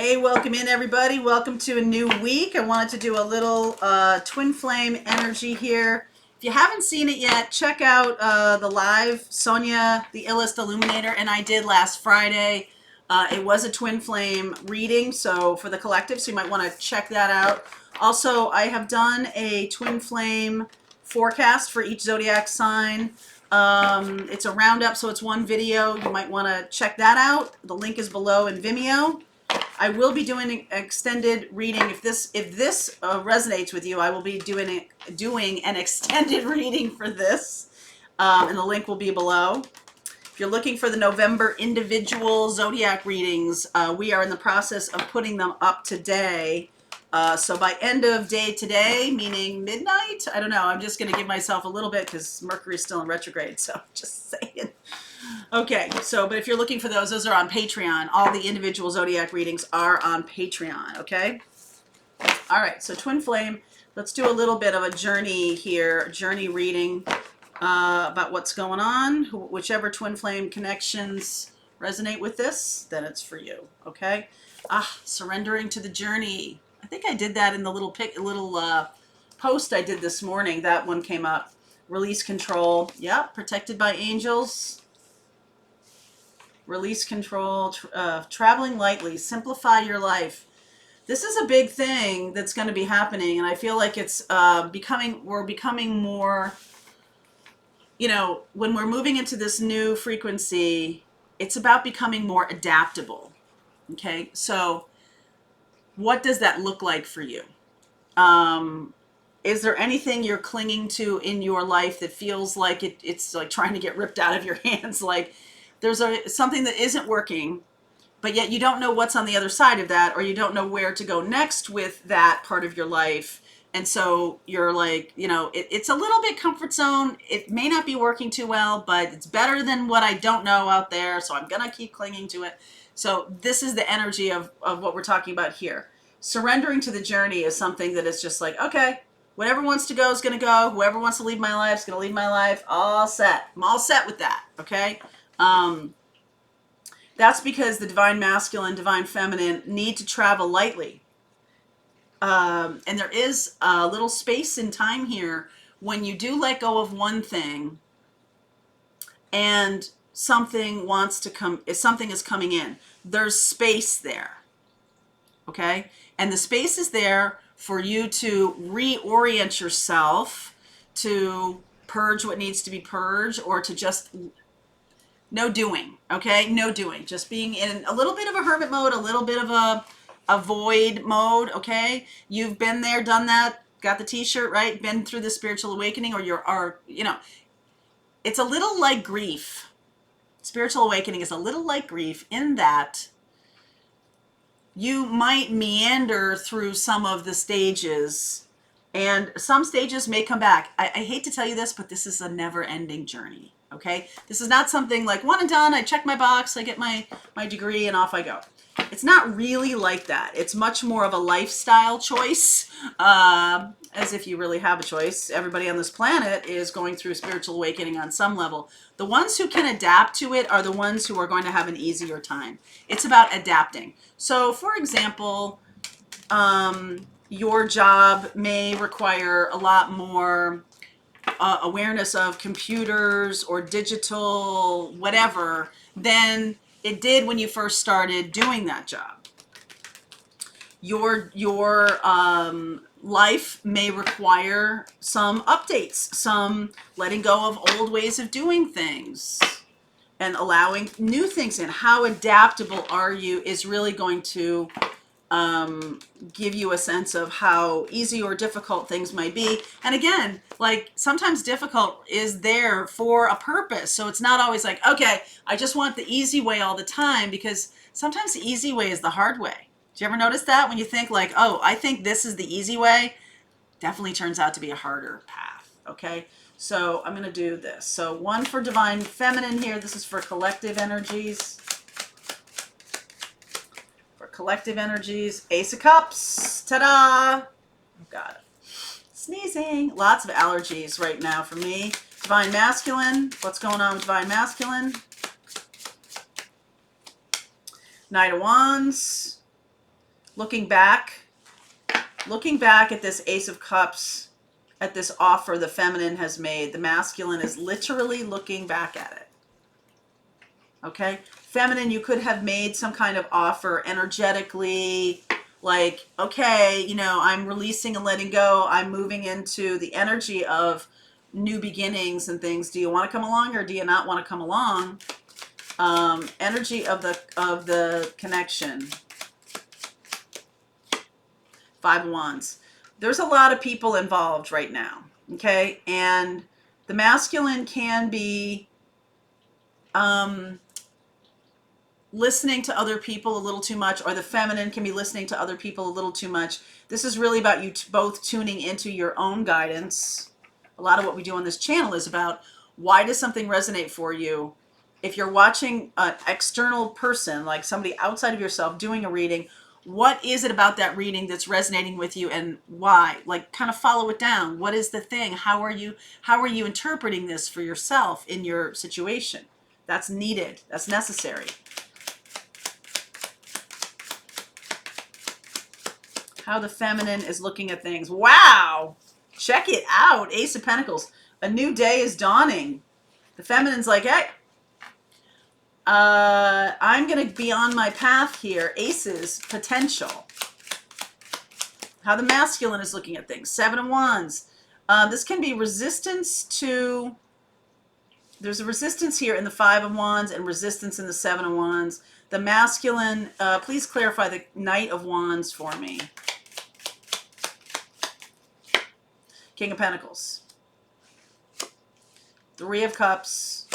Hey, welcome in everybody. Welcome to a new week. I wanted to do a little twin flame energy here. If you haven't seen it yet, check out the live Sonia, the Illest Illuminator, and I did last Friday. It was a twin flame reading, so for the collective, so you might want to check that out. Also, I have done a twin flame forecast for each zodiac sign. It's a roundup, so it's one video. You might want to check that out. The link is below in Vimeo. I will be doing an extended reading. If this resonates with you, I will be doing an extended reading for this, and the link will be below. If you're looking for the November individual zodiac readings, we are in the process of putting them up today. So by end of day today, meaning midnight, I don't know. I'm just going to give myself a little bit because Mercury's still in retrograde. So just saying. Okay, so, but if you're looking for those are on Patreon. All the individual zodiac readings are on Patreon, okay? All right, so twin flame, let's do a little bit of a journey here, journey reading about what's going on. Whichever twin flame connections resonate with this, then it's for you, okay? Surrendering to the journey. I think I did that in the little post I did this morning. That one came up. Release control. Yep, protected by angels. Release control, traveling lightly, simplify your life. This is a big thing that's going to be happening, and I feel like it's we're becoming more, when we're moving into this new frequency, it's about becoming more adaptable. Okay, so what does that look like for you? Is there anything you're clinging to in your life that feels like it's like trying to get ripped out of your hands? Like, there's something that isn't working, but yet you don't know what's on the other side of that, or you don't know where to go next with that part of your life. And so you're like, it's a little bit comfort zone. It may not be working too well, but it's better than what I don't know out there. So I'm going to keep clinging to it. So this is the energy of what we're talking about here. Surrendering to the journey is something that is just like, okay, whatever wants to go is going to go. Whoever wants to leave my life is going to leave my life. All set. I'm all set with that. Okay. That's because the divine masculine, divine feminine need to travel lightly. And there is a little space in time here when you do let go of one thing and something is coming in. There's space there. Okay? And the space is there for you to reorient yourself, to purge what needs to be purged, or to just no doing, okay? No doing. Just being in a little bit of a hermit mode, a little bit of a void mode, okay? You've been there, done that, got the t-shirt, right? Been through the spiritual awakening, or it's a little like grief. Spiritual awakening is a little like grief in that you might meander through some of the stages, and some stages may come back. I hate to tell you this, but this is a never-ending journey. Okay, this is not something like one and done. I check my box, I get my degree, and off I go. It's not really like that. It's much more of a lifestyle choice, as if you really have a choice. Everybody on this planet is going through spiritual awakening on some level. The ones who can adapt to it are the ones who are going to have an easier time. It's about adapting. So, for example, your job may require a lot more awareness of computers or digital whatever than it did when you first started doing that job. Your life may require some updates, some letting go of old ways of doing things and allowing new things in. How adaptable are you is really going to give you a sense of how easy or difficult things might be. And again, like, sometimes difficult is there for a purpose. So it's not always like, okay, I just want the easy way all the time, because sometimes the easy way is the hard way. Do you ever notice that when you think like, oh, I think this is the easy way? Definitely turns out to be a harder path. Okay. So I'm going to do this. So one for divine feminine here. This is for collective energies. Collective energies. Ace of Cups. Ta-da! Oh, God. Sneezing. Lots of allergies right now for me. Divine masculine. What's going on with divine masculine? Knight of Wands. looking back at this Ace of Cups, at this offer the feminine has made. The masculine is literally looking back at it. Okay? Feminine, you could have made some kind of offer energetically, like, okay, I'm releasing and letting go. I'm moving into the energy of new beginnings and things. Do you want to come along or do you not want to come along? Energy of the connection. 5 of Wands. There's a lot of people involved right now, okay? And the masculine can be listening to other people a little too much, or the feminine can be listening to other people a little too much. This is really about you both tuning into your own guidance. A lot of what we do on this channel is about, why does something resonate for you? If you're watching an external person, like somebody outside of yourself doing a reading, what is it about that reading that's resonating with you and why? Like, kind of follow it down. What is the thing? How are you interpreting this for yourself in your situation? That's needed. That's necessary. How the feminine is looking at things. Wow! Check it out. Ace of Pentacles. A new day is dawning. The feminine's like, hey, I'm going to be on my path here. Aces, potential. How the masculine is looking at things. 7 of Wands. This can be resistance to... There's a resistance here in the 5 of Wands and resistance in the 7 of Wands. The masculine, please clarify the Knight of Wands for me. King of Pentacles. 3 of Cups.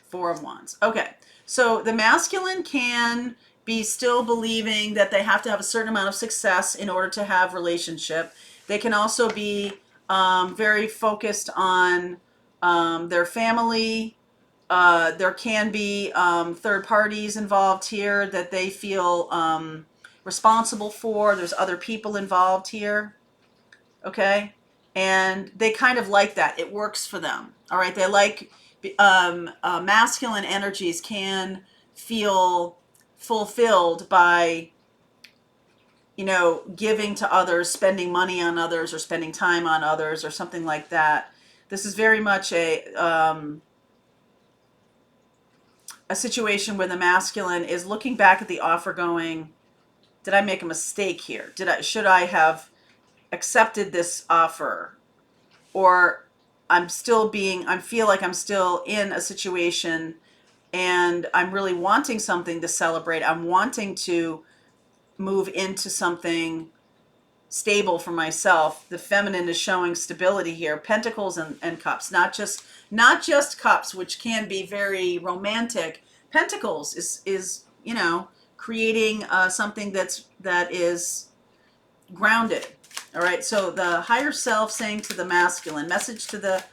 4 of Wands. Okay, so the masculine can be still believing that they have to have a certain amount of success in order to have relationship. They can also be very focused on their family. There can be third parties involved here that they feel responsible for. There's other people involved here. Okay? And they kind of like that. It works for them. All right? They like... masculine energies can feel fulfilled by, giving to others, spending money on others, or spending time on others, or something like that. This is very much a situation where the masculine is looking back at the offer going, did I make a mistake here? Should I have accepted this offer? Or I feel like I'm still in a situation and I'm really wanting something to celebrate. I'm wanting to move into something stable for myself. The feminine is showing stability here. Pentacles and cups, not just cups, which can be very romantic. Pentacles is creating something that is grounded. All right, so the higher self saying to the masculine, message to the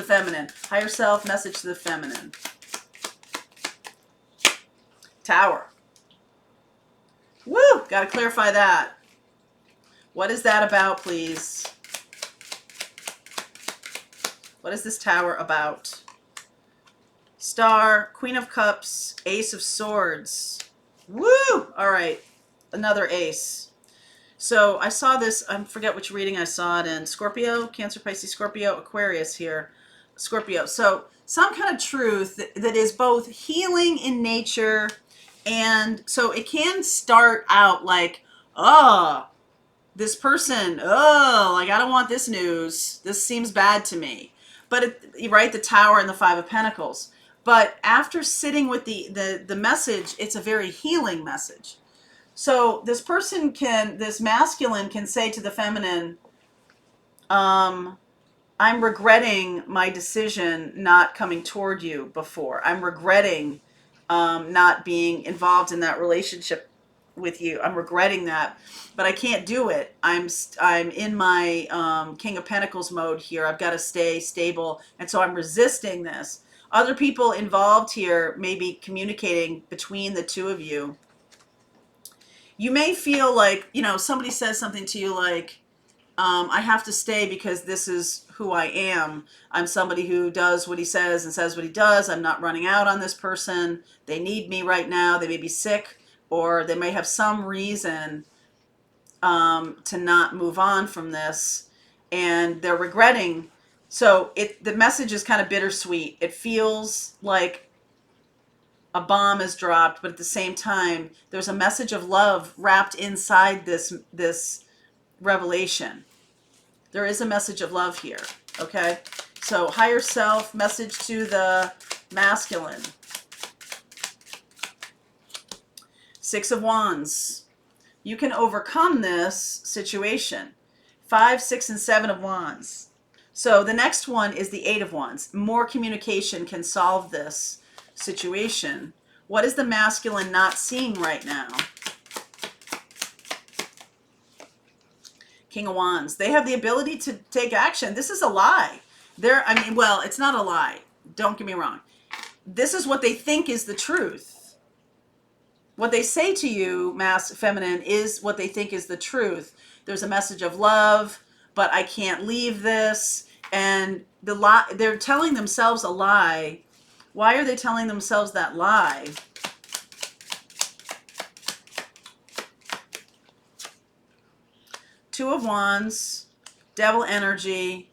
feminine. Higher self, message to the feminine. Tower. Woo! Got to clarify that. What is that about, please? What is this Tower about? Star, Queen of Cups, Ace of Swords. Woo! All right, another ace. So I saw this, I forget which reading I saw it in. Scorpio, Cancer, Pisces, Scorpio, Aquarius here. Scorpio. So some kind of truth that is both healing in nature, and so it can start out like, this person, like, I don't want this news. This seems bad to me. But, the Tower and the 5 of Pentacles. But after sitting with the message, it's a very healing message. So this masculine can say to the feminine, I'm regretting my decision not coming toward you before. I'm regretting not being involved in that relationship with you. I'm regretting that, but I can't do it. I'm in my King of Pentacles mode here. I've got to stay stable, and so I'm resisting this. Other people involved here may be communicating between the two of you. You may feel like, somebody says something to you like, I have to stay because this is who I am. I'm somebody who does what he says and says what he does. I'm not running out on this person. They need me right now. They may be sick, or they may have some reason to not move on from this, and they're regretting. So the message is kind of bittersweet. It feels like a bomb is dropped, but at the same time, there's a message of love wrapped inside this revelation. There is a message of love here. Okay, so higher self, message to the masculine. Six of Wands. You can overcome this situation. 5, 6, and 7 of Wands. So the next one is the 8 of Wands. More communication can solve this situation. What is the masculine not seeing right now? King of Wands. They have the ability to take action. This is a lie. Well, it's not a lie. Don't get me wrong. This is what they think is the truth. What they say to you, feminine, is what they think is the truth. There's a message of love, but I can't leave this. And they're telling themselves a lie. Why are they telling themselves that lie? Two of Wands, Devil energy,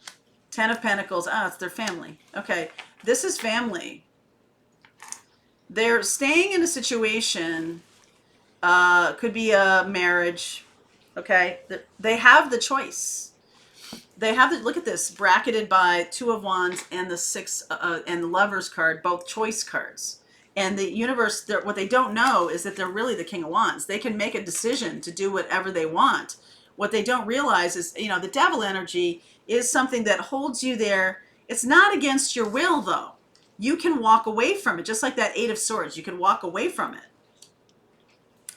10 of Pentacles. It's their family. Okay, this is family. They're staying in a situation, could be a marriage, okay? They have the choice. They have look at this, bracketed by 2 of Wands and the 6 and the Lover's card, both choice cards. And the universe, what they don't know is that they're really the King of Wands. They can make a decision to do whatever they want. What they don't realize is, the Devil energy is something that holds you there. It's not against your will, though. You can walk away from it, just like that 8 of Swords. You can walk away from it.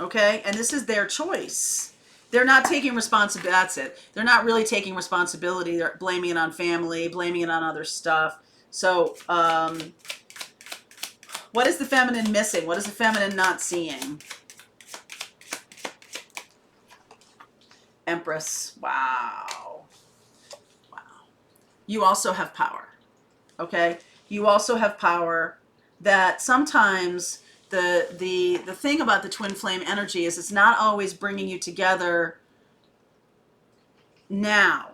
Okay? And this is their choice. They're not taking responsibility. That's it. They're not really taking responsibility. They're blaming it on family, blaming it on other stuff. So, what is the feminine missing? What is the feminine not seeing? Empress. Wow. Wow. You also have power. Okay? You also have power that sometimes the thing about the twin flame energy is it's not always bringing you together now.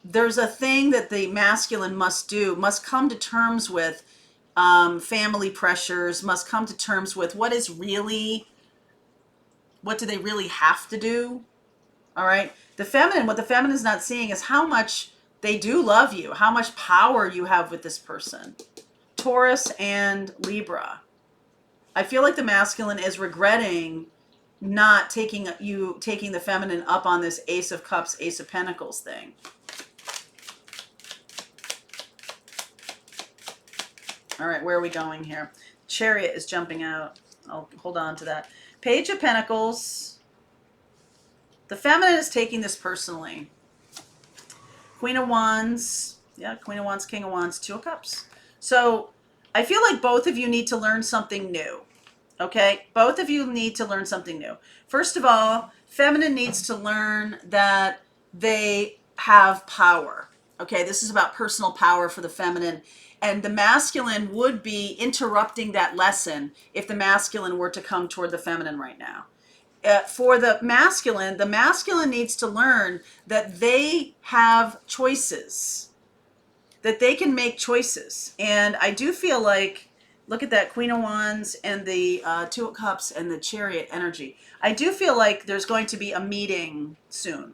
There's a thing that the masculine must do, must come to terms with family pressures, must come to terms with what do they really have to do? All right. What the feminine is not seeing is how much they do love you, how much power you have with this person. Taurus and Libra. I feel like the masculine is regretting not taking the feminine up on this Ace of Cups, Ace of Pentacles thing. All right, where are we going here? Chariot is jumping out. I'll hold on to that. Page of Pentacles. The feminine is taking this personally. Queen of Wands. Yeah, Queen of Wands, King of Wands, 2 of Cups. So I feel like both of you need to learn something new. Okay? Both of you need to learn something new. First of all, feminine needs to learn that they have power. Okay? This is about personal power for the feminine. And the masculine would be interrupting that lesson if the masculine were to come toward the feminine right now. For the masculine needs to learn that they have choices, that they can make choices. And I do feel like, look at that Queen of Wands and the 2 of Cups and the Chariot energy. I do feel like there's going to be a meeting soon.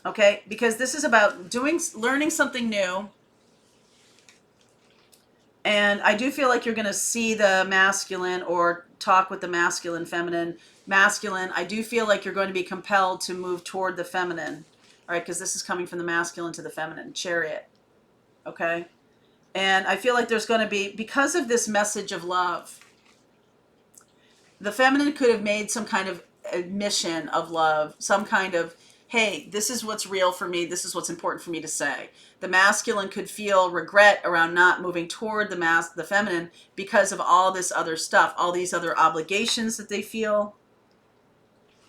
Okay? Because this is about learning something new. And I do feel like you're going to see the masculine or talk with the masculine, feminine. Masculine, I do feel like you're going to be compelled to move toward the feminine. All right, because this is coming from the masculine to the feminine. Chariot. Okay? And I feel like there's going to be, because of this message of love, the feminine could have made some kind of admission of love, some kind of, hey, this is what's real for me, this is what's important for me to say. The masculine could feel regret around not moving toward the feminine because of all this other stuff, all these other obligations that they feel.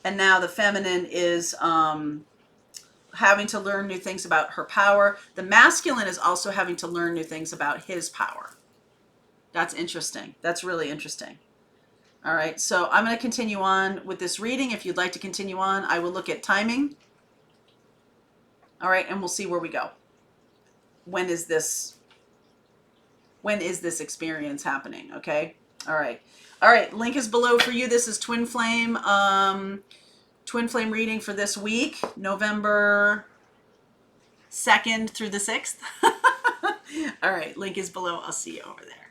And now the feminine is having to learn new things about her power. The masculine is also having to learn new things about his power. That's interesting. That's really interesting. All right, so I'm going to continue on with this reading. If you'd like to continue on, I will look at timing. All right, and we'll see where we go. When is this experience happening? Okay. All right. All right. Link is below for you. This is Twin Flame reading for this week, November 2nd through the 6th. All right. Link is below. I'll see you over there.